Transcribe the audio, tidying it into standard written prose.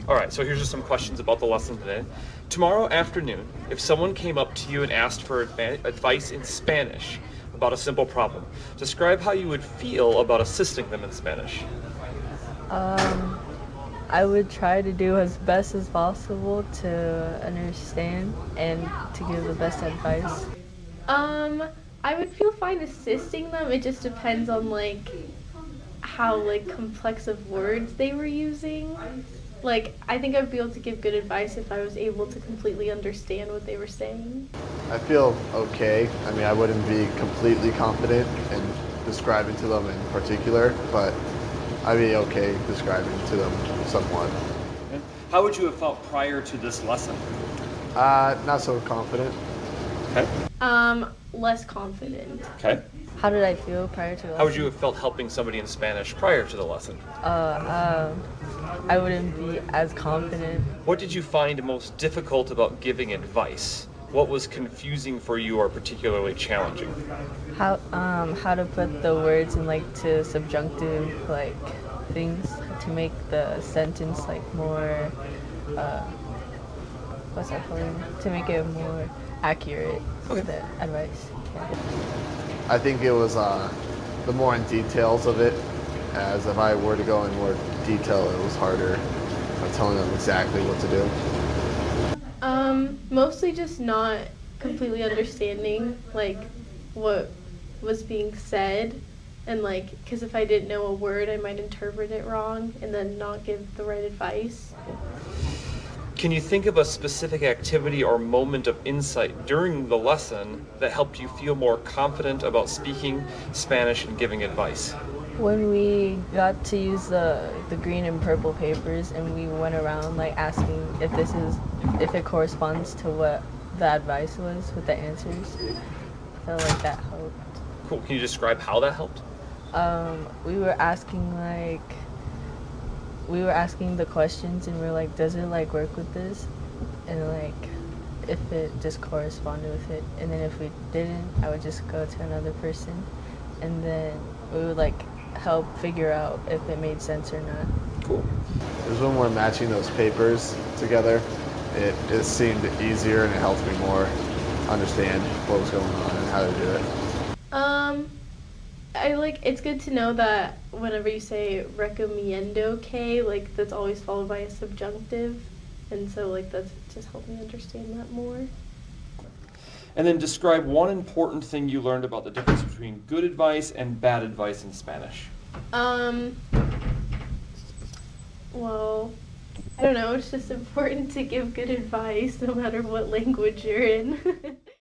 All right, so here's just some questions about the lesson today. Tomorrow afternoon, if someone came up to you and asked for advice in Spanish about a simple problem, describe how you would feel about assisting them in Spanish. I would try to do as best as possible to understand and to give the best advice. I would feel fine assisting them. It just depends on how complex of words they were using. I think I'd be able to give good advice if I was able to completely understand what they were saying. I feel okay. I mean, I wouldn't be completely confident in describing to them in particular, but I'd be okay describing to them somewhat. Okay. How would you have felt prior to this lesson? Not so confident. Okay. Less confident. Okay. How did I feel prior to the lesson? How would you have felt helping somebody in Spanish prior to the lesson? I wouldn't be as confident. What did you find most difficult about giving advice? What was confusing for you or particularly challenging? How to put the words in to subjunctive things to make the sentence more what's that called? To make it more accurate. Okay. The advice. Yeah. I think it was the more in details of it, as if I were to go in more detail, it was harder telling them exactly what to do. Mostly just not completely understanding what was being said, and because if I didn't know a word, I might interpret it wrong and then not give the right advice. Can you think of a specific activity or moment of insight during the lesson that helped you feel more confident about speaking Spanish and giving advice? When we got to use the green and purple papers and we went around asking if it corresponds to what the advice was with the answers, I felt like that helped. Cool. Can you describe how that helped? We were asking the questions and we were does it work with this? And if it just corresponded with it. And then if we didn't, I would just go to another person and then we would help figure out if it made sense or not. Cool. It was when we're matching those papers together, it just seemed easier and it helped me more understand what was going on and how to do it. It's good to know that whenever you say recomiendo que, that's always followed by a subjunctive, and so that's just helped me understand that more. And then describe one important thing you learned about the difference between good advice and bad advice in Spanish. Well, I don't know, it's just important to give good advice no matter what language you're in.